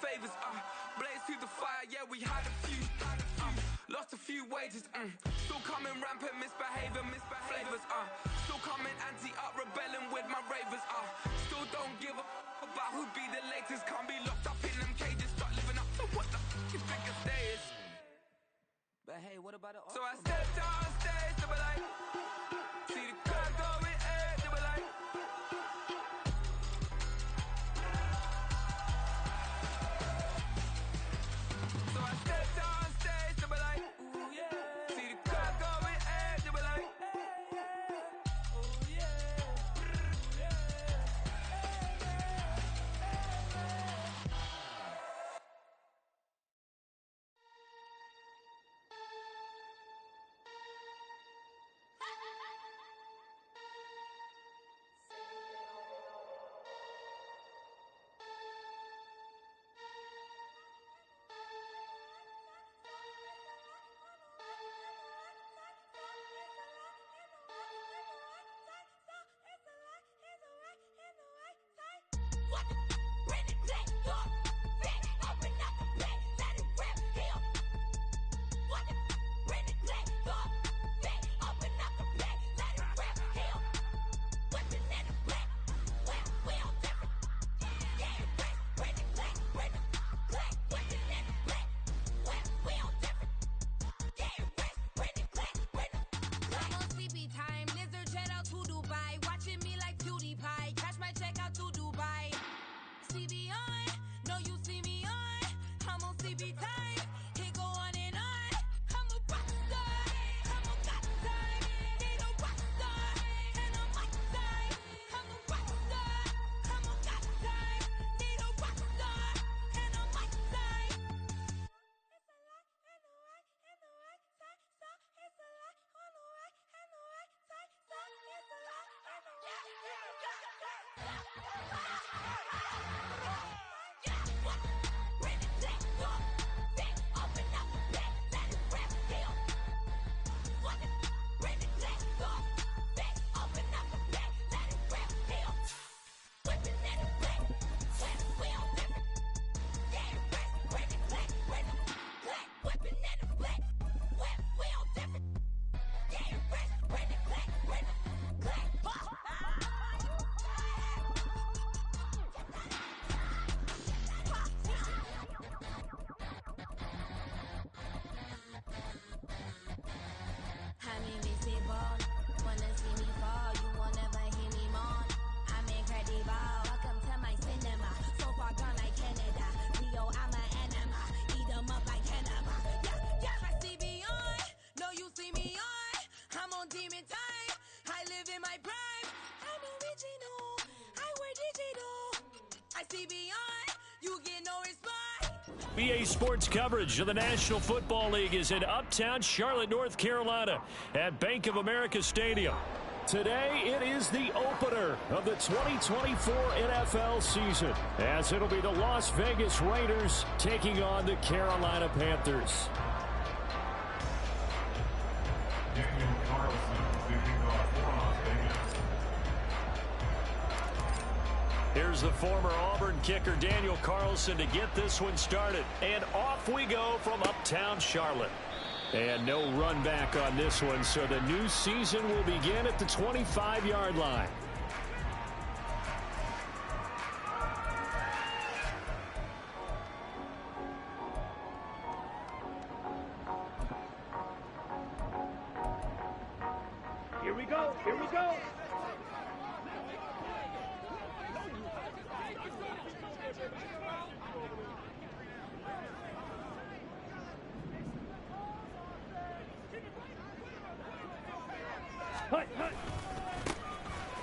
favors, blaze through the fire, yeah, we had a few, lost a few wages, still coming rampant, misbehavior, flavors, still coming anti-up, rebelling with my ravers, still don't give a about who be the latest, can't be locked up in them cages, start living up to what the you think a day is. But hey, what about it? So I stepped on stage, they were like, see the crowd going, they were like, so I stepped on stage, they were like, ooh yeah, see the crowd going, they were like, ooh yeah, ooh yeah. BA Sports coverage of the National Football League is in uptown Charlotte, North Carolina at Bank of America Stadium. Today, it is the opener of the 2024 NFL season, as it'll be the Las Vegas Raiders taking on the Carolina Panthers. Here's the former Auburn kicker Daniel Carlson to get this one started. And off we go from uptown Charlotte. And no run back on this one, so the new season will begin at the 25-yard line. Here we go, here we go.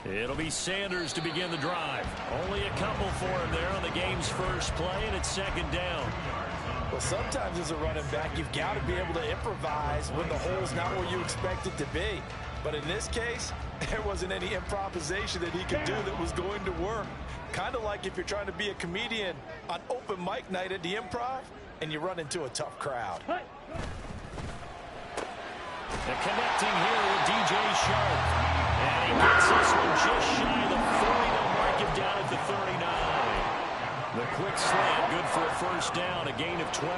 It'll be Sanders to begin the drive. Only a couple for him there on the game's first play, and it's second down. Well, sometimes as a running back, you've got to be able to improvise when the hole's not where you expect it to be. But in this case, there wasn't any improvisation that he could do that was going to work. Kind of like if you're trying to be a comedian on open mic night at the Improv and you run into a tough crowd. The connecting here with DJ Sharp. And he gets this one just shy of the 40. They'll mark him down at the 39. The quick slant, good for a first down, a gain of 12.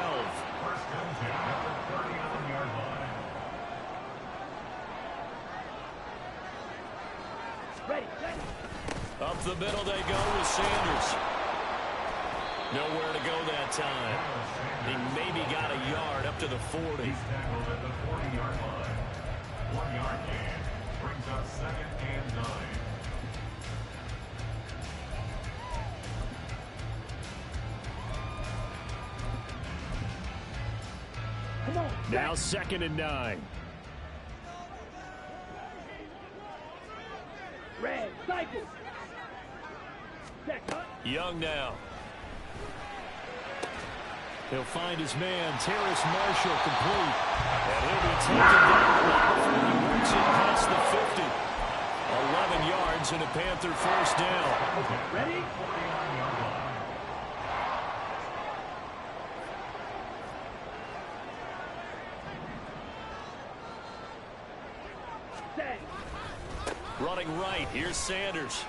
Up the middle they go with Sanders. Nowhere to go that time. He maybe got a yard up to the 40. He's tackled at the 40-yard line. 1-yard gain brings up 2nd and 9. Now 2nd and 9. Red, cycle. Young now. He'll find his man, Terrace Marshall, complete. And he'll be taken down before he works it past the 50. 11 yards and a Panther first down. Ready? Running right, here's Sanders.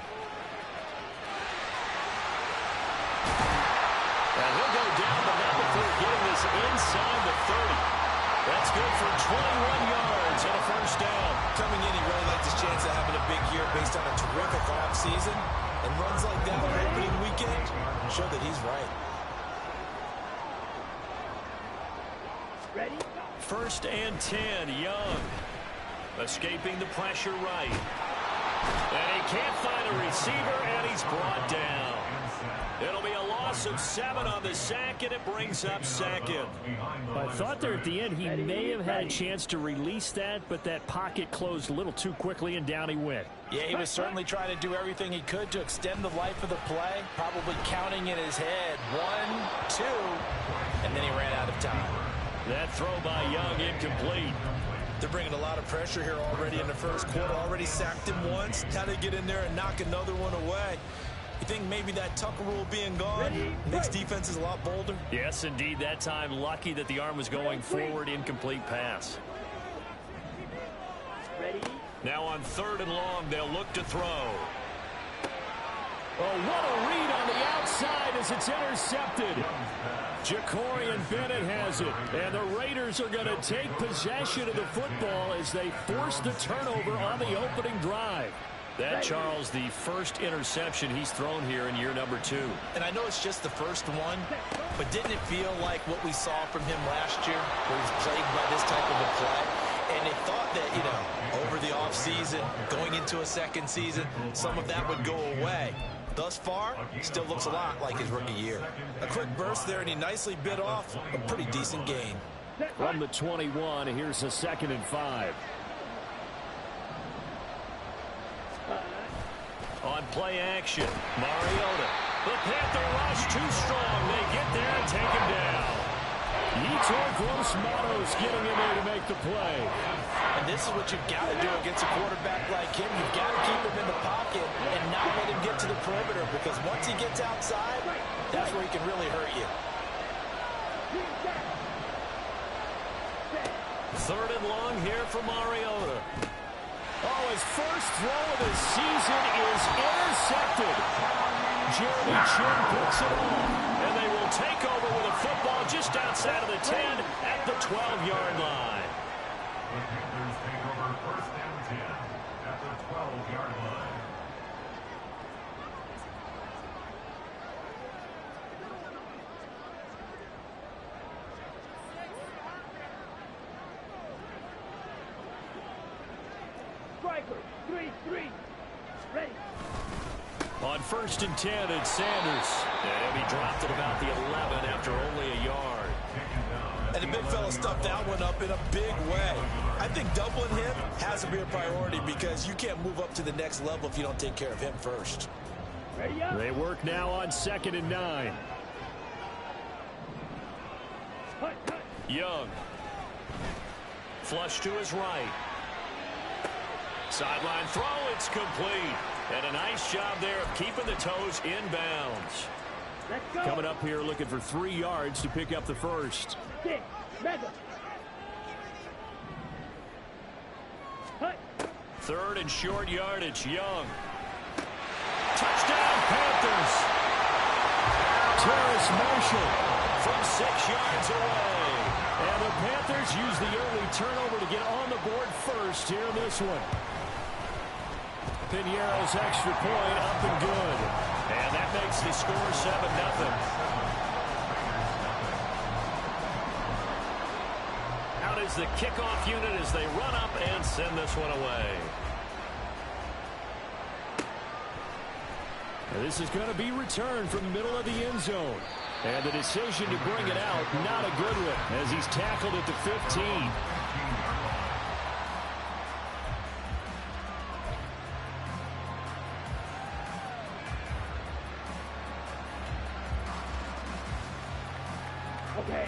And he'll go down the net before getting this inside the 30. That's good for 21 yards and a first down. Coming in, he really liked his chance of having a big year based on a terrific offseason. And runs like that on opening weekend show that he's right. Ready? 1st and 10, Young. Escaping the pressure right. And he can't find a receiver, and he's brought down. It'll be a loss of 7 on the sack, and it brings up 2nd. I thought there at the end he may have had a chance to release that, but that pocket closed a little too quickly, and down he went. Yeah, he was certainly trying to do everything he could to extend the life of the play, probably counting in his head 1, 2, and then he ran out of time. That throw by Young incomplete. They're bringing a lot of pressure here already in the first quarter. Already sacked him once. How to get in there and knock another one away. You think maybe that Tucker rule being gone makes defenses a lot bolder? Yes, indeed. That time, lucky that the arm was going forward. Incomplete pass. Ready? Now on 3rd and long, they'll look to throw. Oh, what a read on the outside as it's intercepted. Jacorian Bennett has it, and the Raiders are going to take possession of the football as they force the turnover on the opening drive. That, Charles, the first interception he's thrown here in year number 2. And I know it's just the first one, but didn't it feel like what we saw from him last year, where he was plagued by this type of a play? And they thought that, you know, over the offseason, going into a second season, some of that would go away. Thus far, still looks a lot like his rookie year. A quick burst there, and he nicely bit off a pretty decent gain. From the 21, here's a 2nd and 5. On play action, Mariota. The Panther rush too strong. They get there and take him down. Yetur Gross-Matos getting in there to make the play. And this is what you've got to do against a quarterback like him. You've got to keep him in the pocket and not let him get to the perimeter, because once he gets outside, that's where he can really hurt you. 3rd and long here for Mariota. Oh, his first throw of the season is intercepted. Jeremy Chin picks it off, and they will take over with a football just outside of the 10 at the 12-yard line. The Panthers take over 1st and 10 at the 12-yard line. Striker, 3-3. Ready? On 1st and 10, it's Sanders. And he dropped it about the 11 after only a yard. And the big fella stuffed that one up in a big way. I think doubling him has to be a priority, because you can't move up to the next level if you don't take care of him first. Ready up? They work now on 2nd and 9. Young. Flush to his right. Sideline throw, it's complete. And a nice job there of keeping the toes inbounds. Let's go. Coming up here looking for 3 yards to pick up the first. 6, mega. 3rd and short yardage, Young. Touchdown, Panthers. Terrace Marshall from 6 yards away. And the Panthers use the early turnover to get on the board first here in this one. Piñeiro's extra point up and good. And that makes the score 7-0. Out is the kickoff unit as they run up and send this one away. And this is going to be returned from the middle of the end zone. And the decision to bring it out, not a good one, as he's tackled at the 15.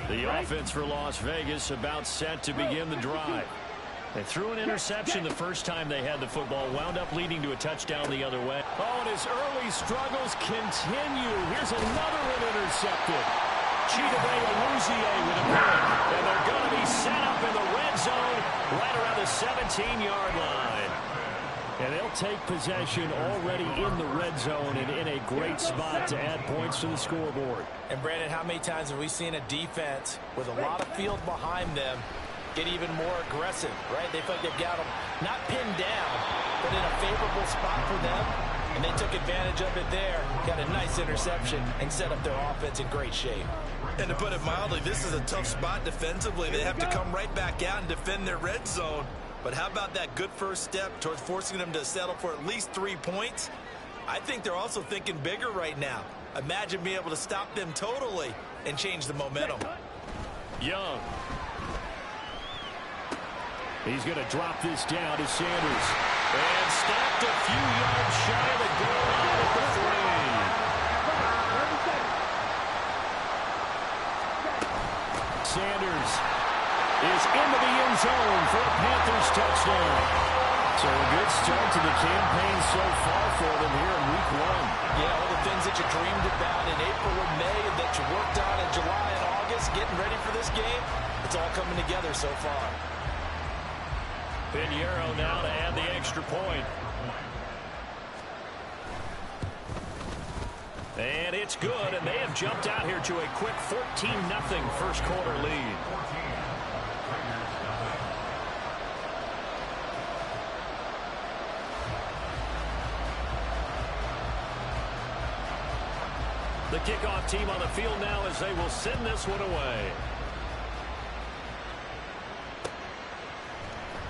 The offense for Las Vegas about set to begin the drive. They threw an interception the first time they had the football, wound up leading to a touchdown the other way. Oh, and his early struggles continue. Here's another one intercepted. Chidobe-Awuzie with a pick. And they're going to be set up in the red zone right around the 17-yard line. And they'll take possession already in the red zone and in a great spot to add points to the scoreboard. And, Brandon, how many times have we seen a defense with a lot of field behind them get even more aggressive, right? They feel like they've got them not pinned down, but in a favorable spot for them, and they took advantage of it there, got a nice interception, and set up their offense in great shape. And to put it mildly, this is a tough spot defensively. They have to come right back out and defend their red zone. But how about that good first step towards forcing them to settle for at least 3 points? I think they're also thinking bigger right now. Imagine being able to stop them totally and change the momentum. Young. He's going to drop this down to Sanders. And stopped a few yards shy of the goal line at the 3. Sanders is into the end zone for a Panthers touchdown. So a good start to the campaign so far for them here in week 1. Yeah, all the things that you dreamed about in April and May and that you worked on in July and August, getting ready for this game, it's all coming together so far. Piñeiro now to add the extra point. And it's good, and they have jumped out here to a quick 14-0 first quarter lead. The kickoff team on the field now as they will send this one away.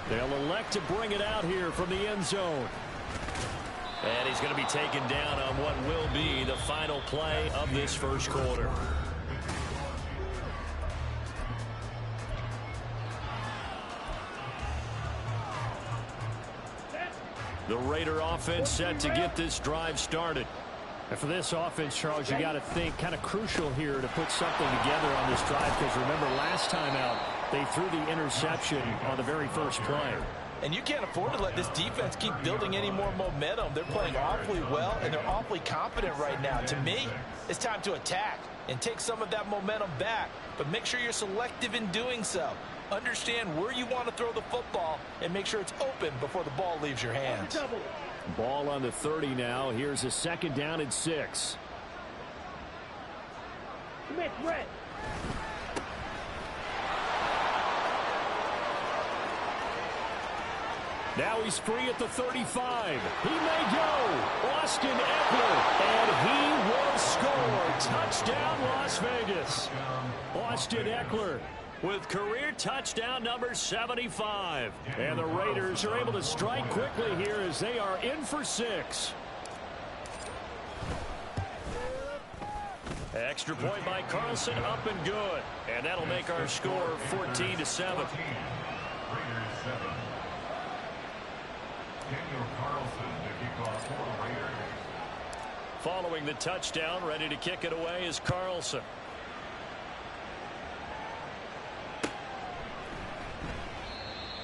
They'll elect to bring it out here from the end zone. And he's going to be taken down on what will be the final play of this first quarter. The Raider offense set to get this drive started. And for this offense, Charles, you got to think kind of crucial here to put something together on this drive, because remember last time out they threw the interception on the very first play. And you can't afford to let this defense keep building any more momentum. They're playing awfully well, and they're awfully confident right now. To me, it's time to attack and take some of that momentum back, but make sure you're selective in doing so. Understand where you want to throw the football and make sure it's open before the ball leaves your hands. Ball on the 30 now. Here's a 2nd down and 6. Smith, red. Now he's free at the 35. He may go. Austin Eckler. And he will score. Touchdown, Las Vegas. Austin Eckler with career touchdown number 75. And the Raiders are able to strike quickly here as they are in for 6. Extra point by Carlson, up and good. And that'll make our score 14-7. Following the touchdown, ready to kick it away is Carlson.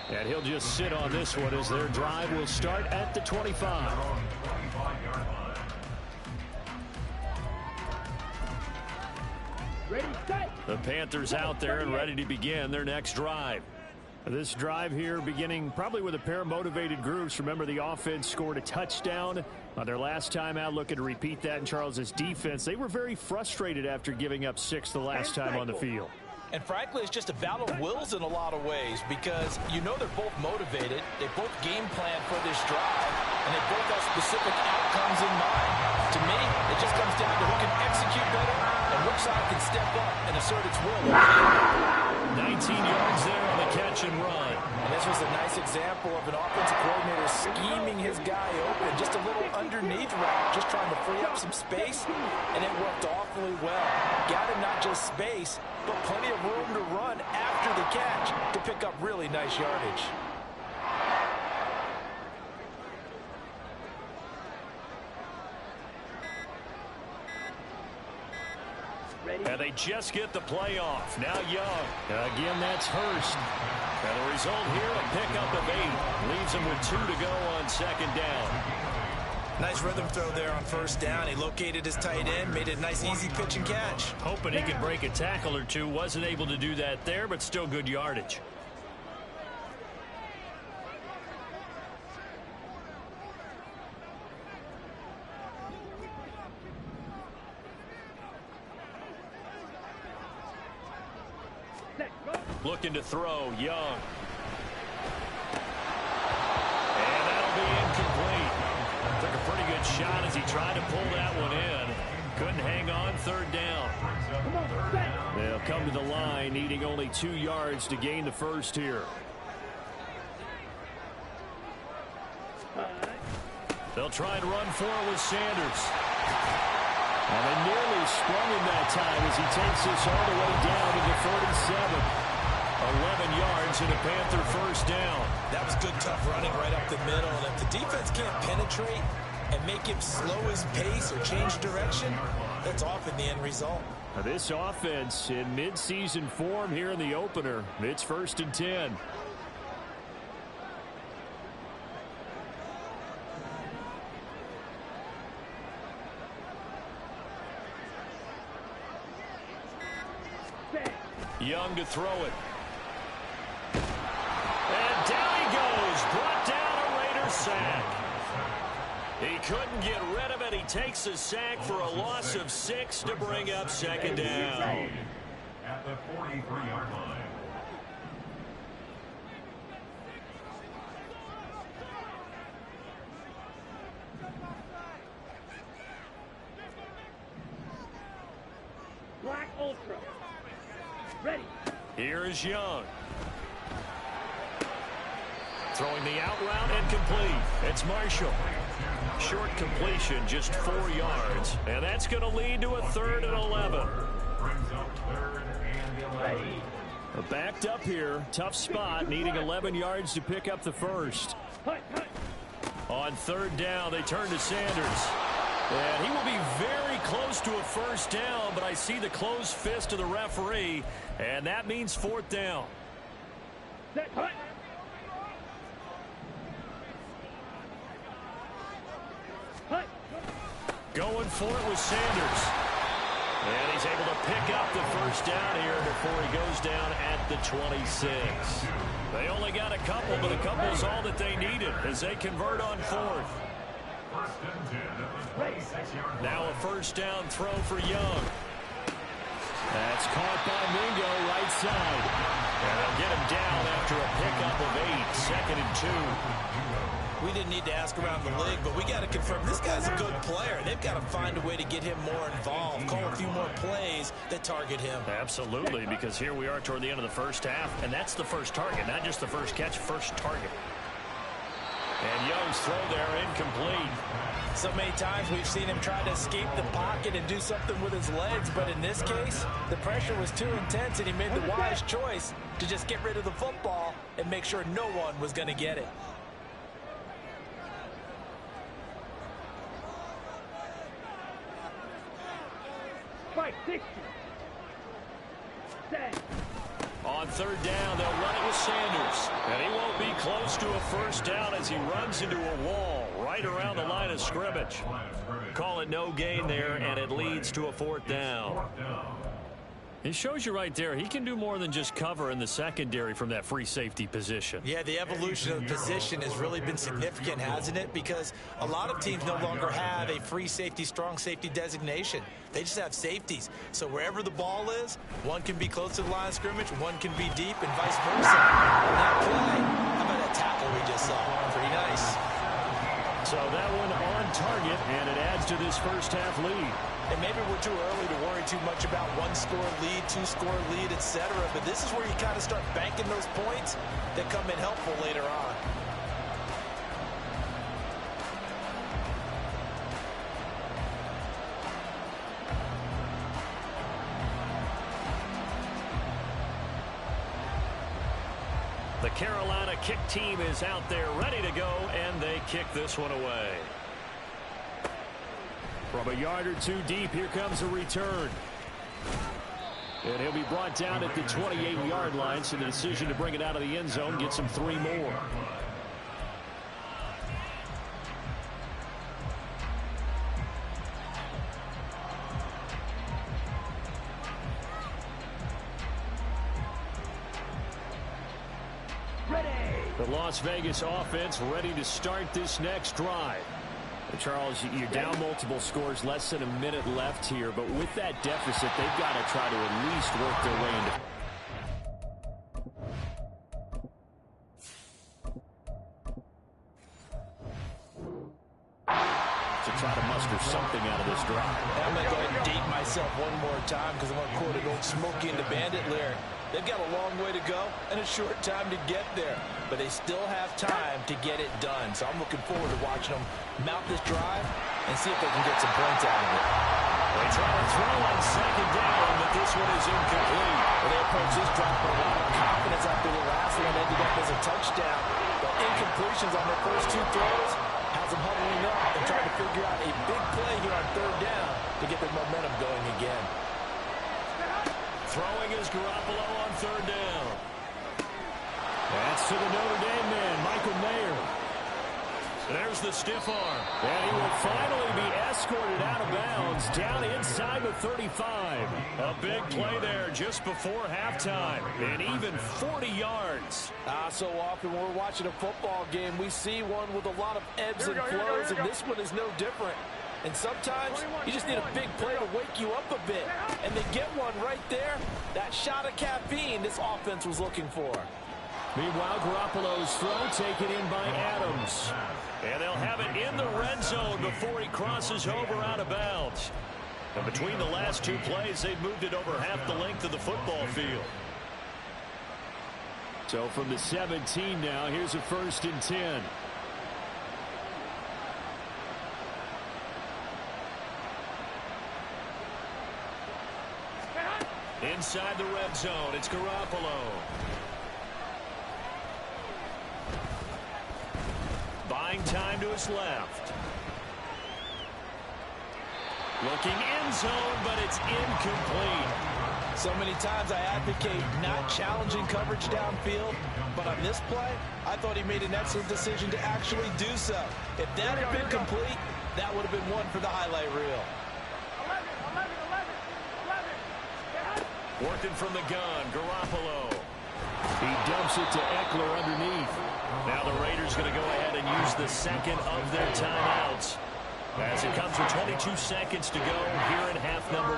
And he'll just sit on this one as their drive will start at the 25. Ready, set. The Panthers out there and ready to begin their next drive. This drive here beginning probably with a pair of motivated groups. Remember, the offense scored a touchdown on their last time out. Looking to repeat that in Charles's defense. They were very frustrated after giving up 6 the last time on the field. And frankly, it's just a battle of wills in a lot of ways because you know they're both motivated. They both game plan for this drive, and they both have specific outcomes in mind. To me, it just comes down to who can execute better and which side can step up and assert its will. 19 yards there on the catch and run. And this was a nice example of an offensive coordinator scheming his guy open. Just a little underneath route, just trying to free up some space, and it worked awfully well. Got him not just space, but plenty of room to run after the catch to pick up really nice yardage. And they just get the play off. Now Young. Again, that's Hurst. And the result here, a pickup of 8. Leaves him with 2 to go on second down. Nice rhythm throw there on first down. He located his tight end, made it a nice, easy pitch and catch. Hoping he could break a tackle or two. Wasn't able to do that there, but still good yardage. Looking to throw, Young. And that'll be incomplete. Took a pretty good shot as he tried to pull that one in. Couldn't hang on, third down. They'll come to the line, needing only 2 yards to gain the first here. They'll try and run for it with Sanders. And they nearly sprung him that time as he takes this all the way down to the 37. 11 yards and a Panther first down. That was good, tough running right up the middle. And if the defense can't penetrate and make him slow his pace or change direction, that's often the end result. Now this offense in mid-season form here in the opener. It's 1st and 10. Young to throw it. And down he goes. Brought down a Raider sack. He couldn't get rid of it. He takes a sack for a loss of 6 to bring up second down. At the 43-yard line. Black Ultra. Ready. Here is Young. Throwing the out route and complete. It's Marshall. Short completion, just 4 yards. And that's going to lead to a 3rd and 11. Brings up 3rd and 11. Backed up here. Tough spot, needing 11 yards to pick up the first. On 3rd down, they turn to Sanders. And he will be very close to a first down, but I see the closed fist of the referee, and that means 4th down. Going for it with Sanders. And he's able to pick up the first down here before he goes down at the 26. They only got a couple, but a couple is all that they needed as they convert on 4th. Now a first down throw for Young. That's caught by Mingo right side. And they'll get him down after a pickup of 8. 2nd and 2. We didn't need to ask around the league, but we got to confirm this guy's a good player. They've got to find a way to get him more involved, call a few more plays that target him. Absolutely, because here we are toward the end of the first half, and that's the first target, not just the first catch, first target. And Young's throw there incomplete. So many times we've seen him try to escape the pocket and do something with his legs, but in this case, the pressure was too intense and he made the wise choice to just get rid of the football and make sure no one was going to get it. Strike 60. Set. On 3rd down, they'll run it with Sanders. And he won't be close to a first down as he runs into a wall right around the line of scrimmage. Call it no gain there, and it leads to a 4th down. It shows you right there, he can do more than just cover in the secondary from that free safety position. Yeah, the evolution of the position has really been significant, hasn't it? Because a lot of teams no longer have a free safety, strong safety designation. They just have safeties. So wherever the ball is, one can be close to the line of scrimmage, one can be deep, and vice versa. On that play, how about that tackle we just saw? Pretty nice. So that one on target, and it adds to this first half lead. And maybe we're too early to worry too much about one-score lead, two-score lead, etc. But this is where you kind of start banking those points that come in helpful later on. The Carolina kick team is out there ready to go, and they kick this one away. From a yard or two deep, here comes a return. And he'll be brought down at the 28-yard line, so the decision to bring it out of the end zone gets him 3 more. The Las Vegas offense ready to start this next drive. Charles, you're down multiple scores, less than a minute left here, but with that deficit, they've got to try to at least work their way into. To try to muster something out of this drive. I'm going to go ahead and date myself one more time because I'm going to quote an old Smokey and the Bandit lyric. They've got a long way to go and a short time to get there, but they still have time to get it done. So I'm looking forward to watching them mount this drive and see if they can get some points out of it. They try to throw on second down, but this one is incomplete. Well, they approach this drive with a lot of confidence after the last one ended up as a touchdown. But incompletions on their first 2 throws has them huddling up and trying to figure out a big play here on 3rd down to get their momentum going again. Throwing is Garoppolo on 3rd down. That's to the Notre Dame man, Michael Mayer. There's the stiff arm. And he will finally be escorted out of bounds down inside the 35. A big play there just before halftime. And even 40 yards. So often when we're watching a football game, we see one with a lot of ebbs and flows, and this one is no different. And sometimes you just need a big play to wake you up a bit. And they get one right there. That shot of caffeine this offense was looking for. Meanwhile, Garoppolo's throw taken in by Adams. And they'll have it in the red zone before he crosses over out of bounds. And between the last 2 plays, they've moved it over half the length of the football field. So from the 17 now, here's a 1st and 10. Inside the red zone, it's Garoppolo. Buying time to his left. Looking end zone, but it's incomplete. So many times I advocate not challenging coverage downfield, but on this play, I thought he made an excellent decision to actually do so. If that had been complete, that would have been one for the highlight reel. 11. Working from the gun, Garoppolo. He dumps it to Eckler underneath. Now the Raiders going to go ahead and use the second of their timeouts. As it comes with 22 seconds to go here in half number 1.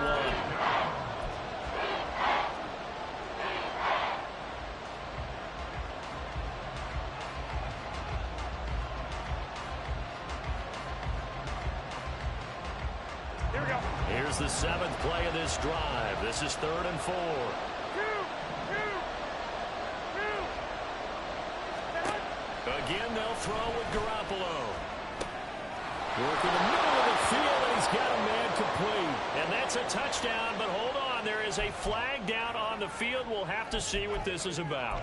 Here's the 7th play of this drive. This is 3rd and 4. Again, they'll throw with Garoppolo. Working the middle of the field, and he's got a man complete. And that's a touchdown, but hold on. There is a flag down on the field. We'll have to see what this is about.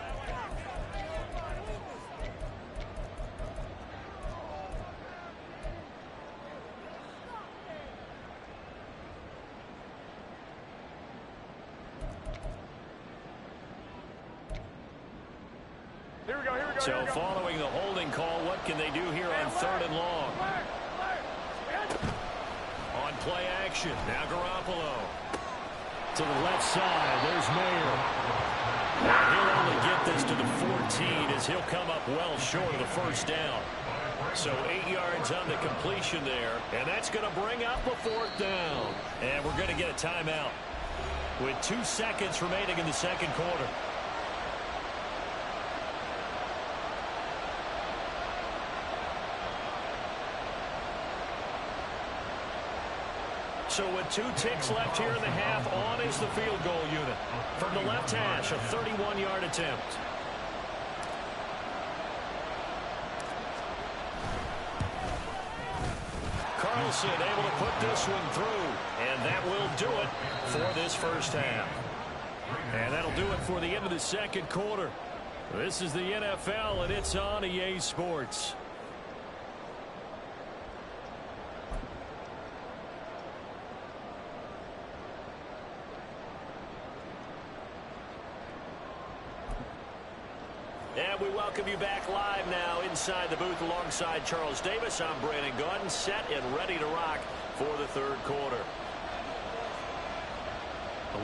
So following the holding call, what can they do here on 3rd and long? On play action, now Garoppolo. to the left side. There's Mayer. He'll only get this to the 14 as he'll come up well short of the first down. So 8 yards on the completion there, and that's going to bring up a fourth down. And we're going to get a timeout with 2 seconds remaining in the second quarter. So with 2 ticks left here in the half, on is the field goal unit. From the left hash, a 31-yard attempt. Carlson able to put this one through, and that will do it for this first half. And that'll do it for the end of the second quarter. This is the NFL, and it's on EA Sports. And we welcome you back live now inside the booth alongside Charles Davis. I'm Brandon Gaudin, set and ready to rock for the third quarter.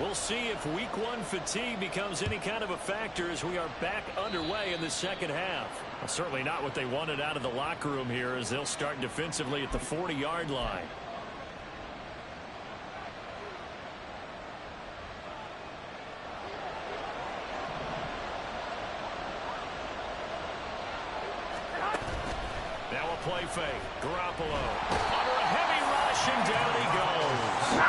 We'll see if week 1 fatigue becomes any kind of a factor as we are back underway in the second half. Well, certainly not what they wanted out of the locker room here as they'll start defensively at the 40-yard line. Now a play fake. Garoppolo under a heavy rush, and down he goes.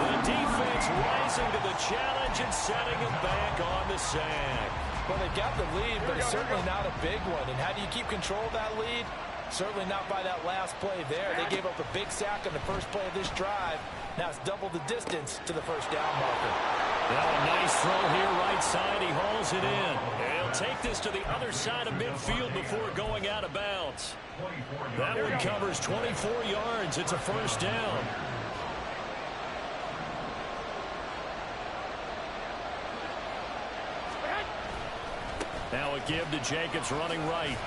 The defense rising to the challenge and setting him back on the sack. Well, they got the lead, but it's certainly not a big one. And how do you keep control of that lead? Certainly not by that last play there. They gave up a big sack on the first play of this drive. Now it's double the distance to the first down marker. Now a nice throw here, right side. He hauls it in. And he'll take this to the other side of midfield before going out of bounds. That one covers 24 yards. It's a first down. Now a give to Jacobs running right.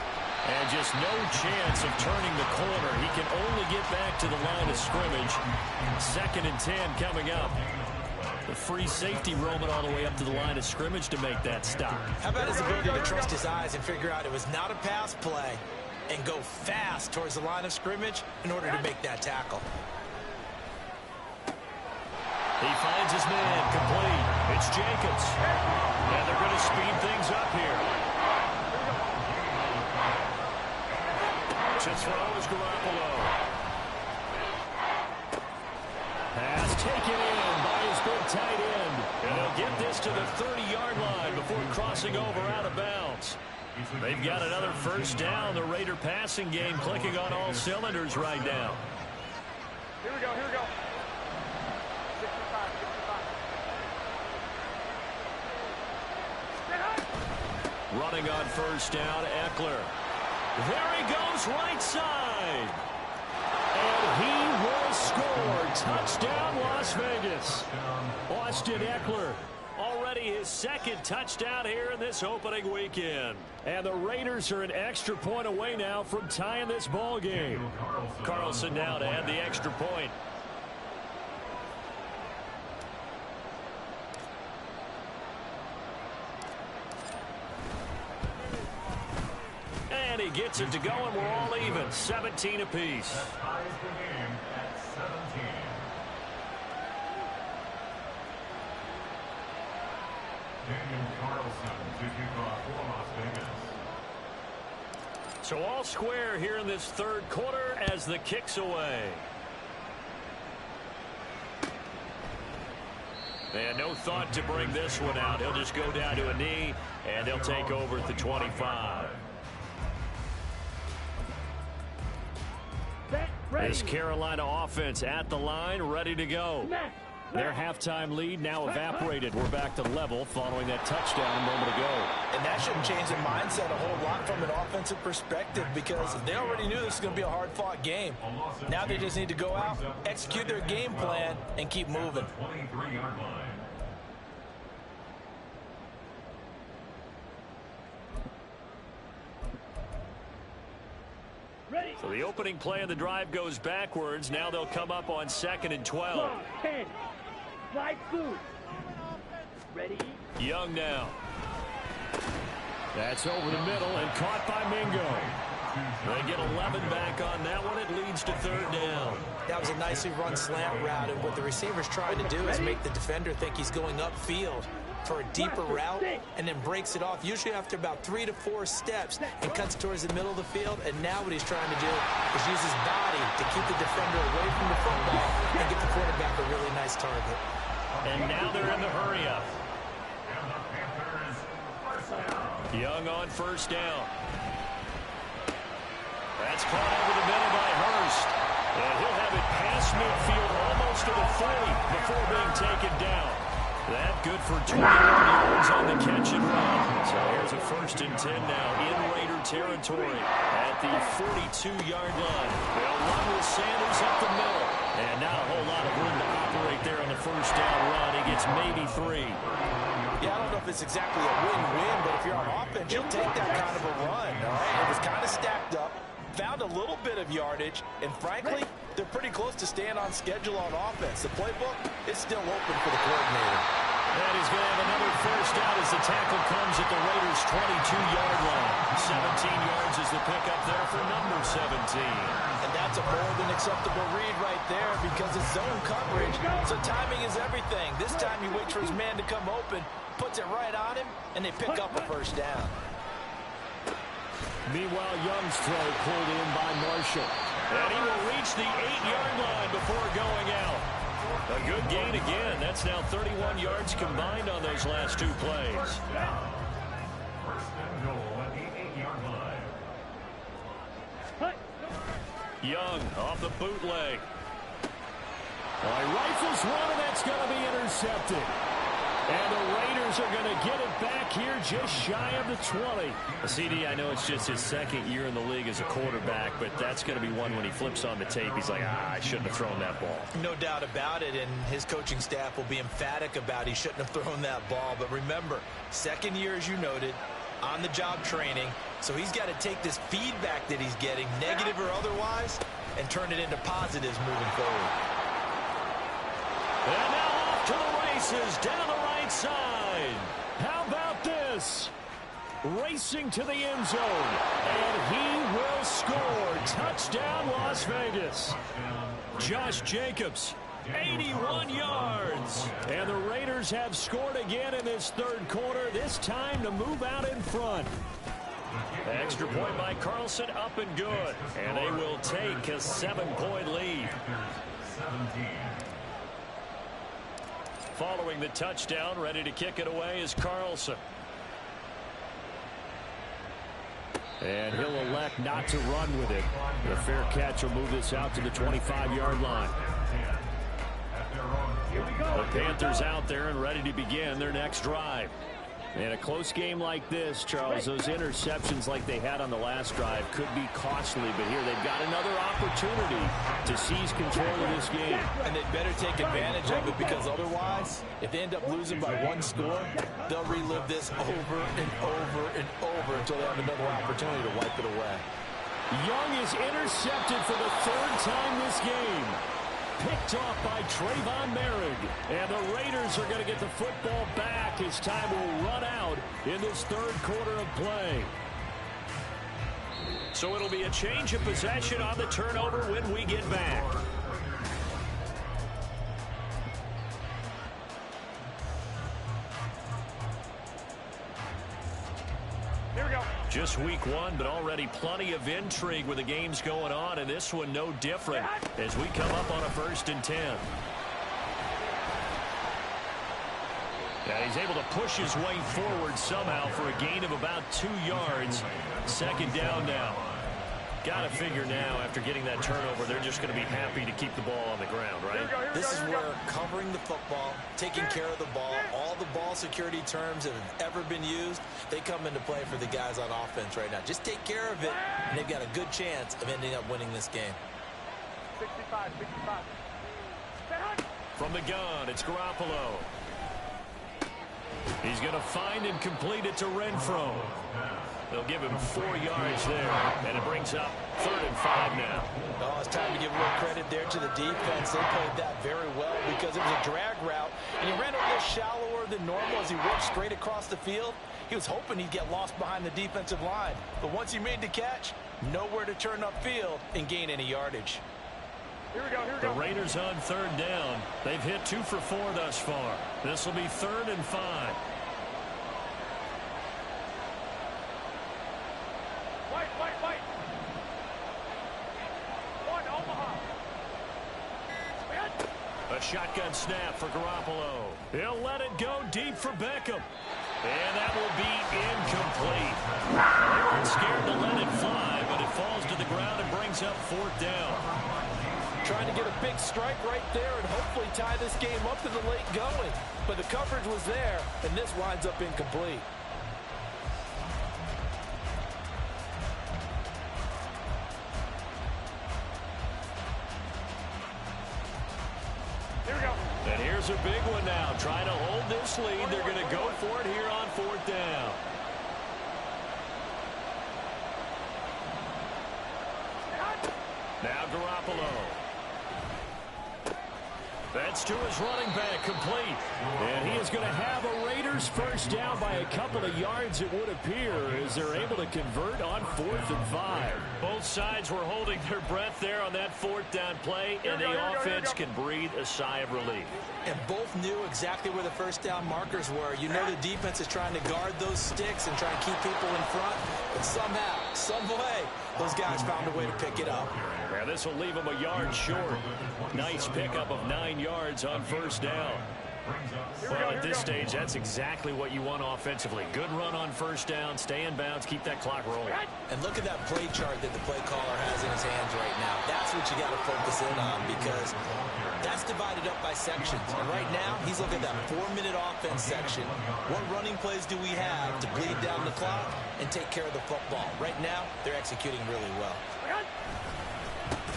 And just no chance of turning the corner. He can only get back to the line of scrimmage. 2nd and 10 coming up. The free safety roaming all the way up to the line of scrimmage to make that stop. How about his ability to trust his eyes and figure out it was not a pass play and go fast towards the line of scrimmage in order to make that tackle. He finds his man complete. It's Jacobs. And they're going to speed things up here. To throw is Garoppolo. Pass taken in by his big tight end. And they'll get this to the 30-yard line before crossing over out of bounds. They've got another first down. The Raider passing game clicking on all cylinders right now. Here we go, here we go. 65. Running on first down, Eckler. There he goes, right side. And he will score. Touchdown, Las Vegas. Austin Eckler, already his 2nd touchdown here in this opening weekend. And the Raiders are an extra point away now from tying this ball game. Carlson now to add the extra point. And he gets it to go, and we're all even. 17 apiece. That ties the game at 17. Daniel Carlson to kick off for Las Vegas. So all square here in this third quarter as the kick's away. And no thought to bring this one out. He'll just go down to a knee, and they'll take over at the 25. This Carolina offense at the line, ready to go. Their halftime lead now evaporated. We're back to level following that touchdown a moment ago. And that shouldn't change the mindset a whole lot from an offensive perspective because they already knew this was going to be a hard-fought game. Now they just need to go out, execute their game plan, and keep moving. 23-yard line. So the opening play of the drive goes backwards. Now they'll come up on 2nd and 12. 10. Young now. That's over the middle and caught by Mingo. They get 11 back on that one. It leads to third down. That was a nicely run slant route, and what the receiver's trying to do is make the defender think he's going upfield for a deeper route and then breaks it off, usually after about 3 to 4 steps, and cuts towards the middle of the field. And now what he's trying to do is use his body to keep the defender away from the football and get the quarterback a really nice target. And now they're in the hurry-up. Young on first down. That's caught over the middle by Hurst. And he'll have it past midfield almost to the 40 before being taken down. That good for 21 yards on the catch and run. So here's a 1st and 10 now in Raider territory at the 42-yard line. They'll run with Sanders up the middle. And not a whole lot of room to operate there on the first down run. He gets maybe 3. Yeah, I don't know if it's exactly a win-win, but if you're on offense, you'll take that kind of a run. All right? It was kind of stacked up, found a little bit of yardage, and frankly, they're pretty close to staying on schedule on offense. The playbook is still open for the coordinator. And he's going to have another first down as the tackle comes at the Raiders' 22-yard line. 17 yards is the pickup there for number 17. And that's a more than acceptable read right there because it's zone coverage, so timing is everything. This time he waits for his man to come open, puts it right on him, and they pick up a first down. Meanwhile, Young's throw pulled in by Marshall. And he will reach the 8-yard line before going out. A good gain again. That's now 31 yards combined on those last 2 plays. 1st and goal at the 8-yard line. Young off the bootleg. Rifles one, and that's going to be intercepted. And the Raiders are going to get it back here just shy of the 20. CD, I know it's just his 2nd year in the league as a quarterback, but that's going to be one when he flips on the tape. He's like, I shouldn't have thrown that ball. No doubt about it, and his coaching staff will be emphatic about he shouldn't have thrown that ball. But remember, 2nd year, as you noted, on-the-job training, so he's got to take this feedback that he's getting, negative or otherwise, and turn it into positives moving forward. And now off to the races down the right side. How about this? Racing to the end zone. And he will score. Touchdown, Las Vegas. Josh Jacobs, 81 yards. And the Raiders have scored again in this 3rd quarter, this time to move out in front. Extra point by Carlson, up and good. And they will take a 7-point lead. Following the touchdown, ready to kick it away is Carlson. And he'll elect not to run with it. The fair catch will move this out to the 25-yard line. The Panthers out there and ready to begin their next drive. In a close game like this, Charles, those interceptions like they had on the last drive could be costly, but here they've got another opportunity to seize control of this game. And they'd better take advantage of it because otherwise, if they end up losing by 1 score, they'll relive this over and over and over until they have another opportunity to wipe it away. Young is intercepted for the 3rd time this game. Picked off by Trayvon Merrick. And the Raiders are going to get the football back as time will run out in this 3rd quarter of play. So it'll be a change of possession on the turnover when we get back. Here we go. Just week 1, but already plenty of intrigue with the games going on, and this one no different as we come up on a 1st and 10. And he's able to push his way forward somehow for a gain of about 2 yards. 2nd down now. Got to figure now, after getting that turnover, they're just going to be happy to keep the ball on the ground, right? This is where covering the football, taking care of the ball, all the ball security terms that have ever been used, they come into play for the guys on offense right now. Just take care of it, and they've got a good chance of ending up winning this game. 65. From the gun, it's Garoppolo. He's going to find and complete it to Renfro. They'll give him 4 yards there, and it brings up 3rd and 5 now. Oh, it's time to give a little credit there to the defense. They played that very well because it was a drag route, and he ran a little shallower than normal as he worked straight across the field. He was hoping he'd get lost behind the defensive line, but once he made the catch, nowhere to turn upfield and gain any yardage. Here we go, here we The go. Raiders on 3rd down. They've hit 2 for 4 thus far. This will be 3rd and 5. White. One, Omaha. A shotgun snap for Garoppolo. He'll let it go deep for Beckham. And that will be incomplete. They weren't scared to let it fly, but it falls to the ground and brings up 4th down. Trying to get a big strike right there and hopefully tie this game up in the late going. But the coverage was there, and this winds up incomplete. Here we go. And here's a big one now. Trying to hold this lead. They're going to go for it here on 4th down. Now Garoppolo. That's to his running back, complete. And he is going to have a Raiders first down by a couple of yards, it would appear, as they're able to convert on 4th and 5. Both sides were holding their breath there on that 4th down play, and the offense can breathe a sigh of relief. And both knew exactly where the first down markers were. You know the defense is trying to guard those sticks and try and keep people in front, but somehow, some way, those guys found a way to pick it up. Yeah, this will leave them a yard short. Nice pickup of 9 yards on 1st down. Well, at this stage, that's exactly what you want offensively. Good run on 1st down, stay in bounds, keep that clock rolling. And look at that play chart that the play caller has in his hands right now. That's what you got to focus in on because that's divided up by sections. And right now, he's looking at that 4-minute offense section. What running plays do we have to bleed down the clock and take care of the football? Right now, they're executing really well.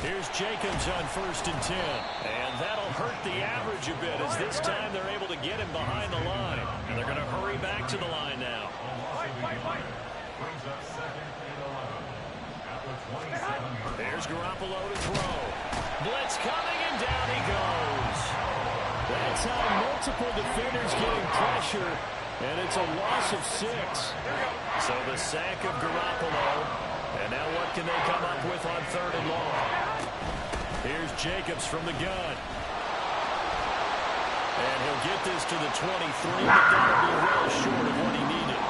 Here's Jacobs on 1st and 10. And that'll hurt the average a bit as this time they're able to get him behind the line. And they're going to hurry back to the line now. There's Garoppolo to throw. Blitz coming, and down he goes. That's how multiple defenders getting pressure, and it's a loss of 6. So the sack of Garoppolo. And now what can they come up with on 3rd and long? Here's Jacobs from the gun. And he'll get this to the 23, but that'll be well short of what he needed.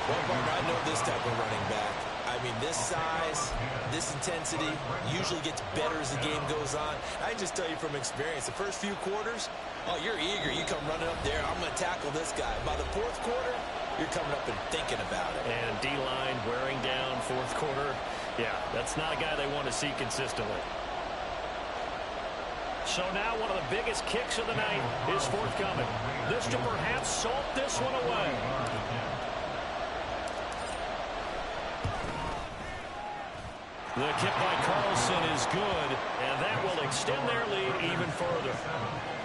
Well, partner, I know this type of running back. I mean, this size, this intensity usually gets better as the game goes on. I can just tell you from experience, the first few quarters, oh, you're eager. You come running up there, I'm going to tackle this guy. By the 4th quarter, you're coming up and thinking about it. And D-line wearing down 4th quarter. Yeah, that's not a guy they want to see consistently. So now one of the biggest kicks of the night is forthcoming. This to perhaps salt this one away. The kick by Carlson is good, and that will extend their lead even further.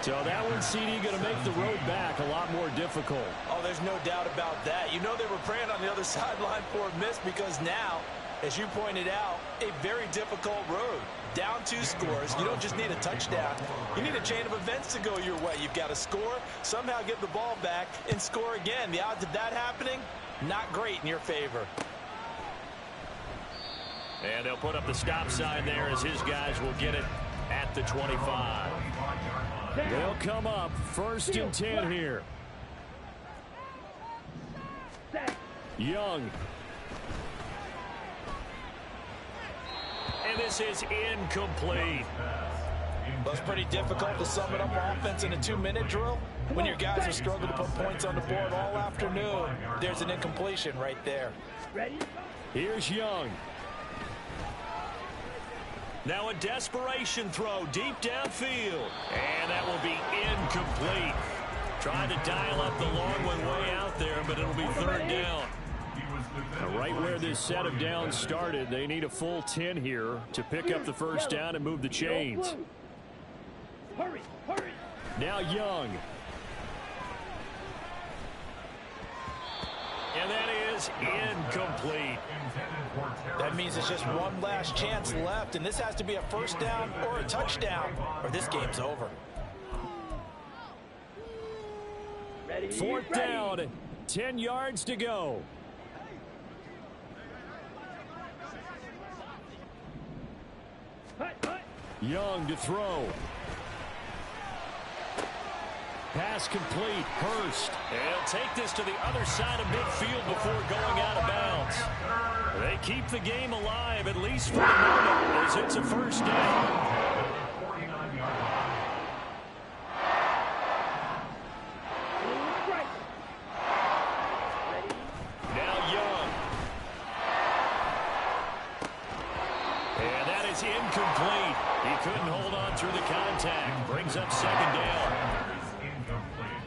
So that one, CD, going to make the road back a lot more difficult. Oh, there's no doubt about that. You know they were praying on the other sideline for a miss because now, as you pointed out, a very difficult road. Down 2 scores. You don't just need a touchdown. You need a chain of events to go your way. You've got to score, somehow get the ball back, and score again. The odds of that happening, not great in your favor. And they'll put up the stop sign there as his guys will get it at the 25. They'll come up 1st and 10 here. Young. And this is incomplete. Well, it's pretty difficult to sum it up offense in a 2-minute drill. When your guys are struggling to put points on the board all afternoon, there's an incompletion right there. Here's Young. Now a desperation throw deep downfield. And that will be incomplete. Trying to dial up the long one way out there, but it'll be 3rd down. Now right where this set of downs started, they need a full 10 here to pick up the first down and move the chains. Now Young. And that is is incomplete. That means it's just one last chance left, and this has to be a first down or a touchdown, or this game's over. Fourth down, 10 yards to go. Young to throw. Pass complete. Hurst. And he'll take this to the other side of midfield before going out of bounds. They keep the game alive, at least for the moment, as it's a first down. 49-yard line. Incomplete. He couldn't hold on through the contact. Brings up second down.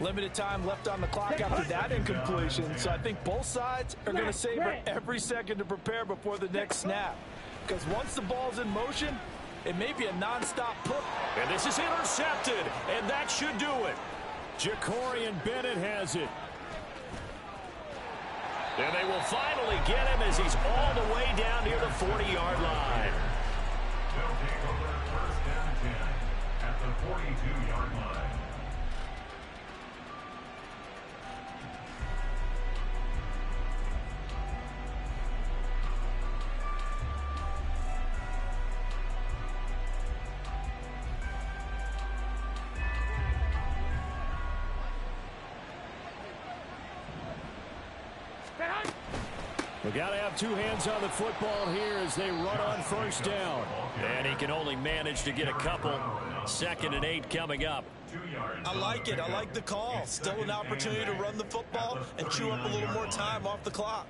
Limited time left on the clock after that incompletion, so I think both sides are going to savor every second to prepare before the next snap. Because once the ball's in motion, it may be a nonstop push. And this is intercepted, and that should do it. Jacorian Bennett has it. And they will finally get him as he's all the way down near the 40-yard line. They'll take over first down 10 at the 42-yard line. We got to have two hands on the football here as they run on first down. And he can only manage to get a couple. 2nd and 8 coming up. I like it. I like the call. Still an opportunity to run the football and chew up a little more time off the clock.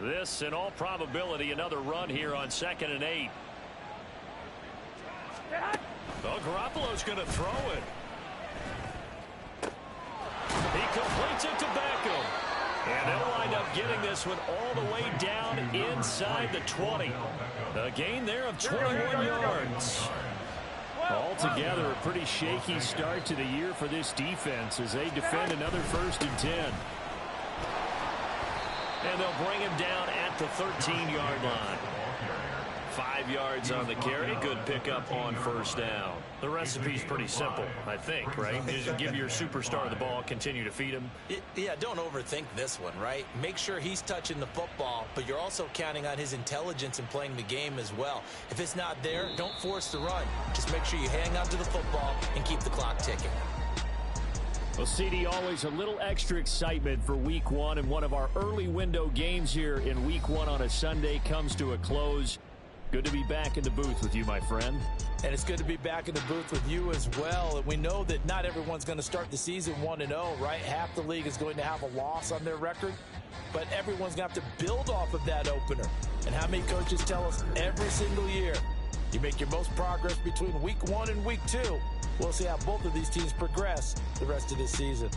This, in all probability, another run here on 2nd and 8. Well, Garoppolo's going to throw it. He completes it to Beckham. And they'll wind up getting this one all the way down inside the 20. A gain there of 21 yards. Altogether, a pretty shaky start to the year for this defense as they defend another 1st and 10. And they'll bring him down at the 13-yard line. 5 yards on the carry. Good pickup on first down. The recipe's pretty simple, I think, right? You just give your superstar the ball, continue to feed him. Yeah, don't overthink this one, right? Make sure he's touching the football, but you're also counting on his intelligence in playing the game as well. If it's not there, don't force the run. Just make sure you hang on to the football and keep the clock ticking. Well, CD, always a little extra excitement for Week 1, and one of our early window games here in Week 1 on a Sunday comes to a close. Good to be back in the booth with you, my friend. And it's good to be back in the booth with you as well. And we know that not everyone's going to start the season 1-0, right? Half the league is going to have a loss on their record, but everyone's going to have to build off of that opener. And how many coaches tell us every single year, you make your most progress between Week 1 and Week 2. We'll see how both of these teams progress the rest of this season.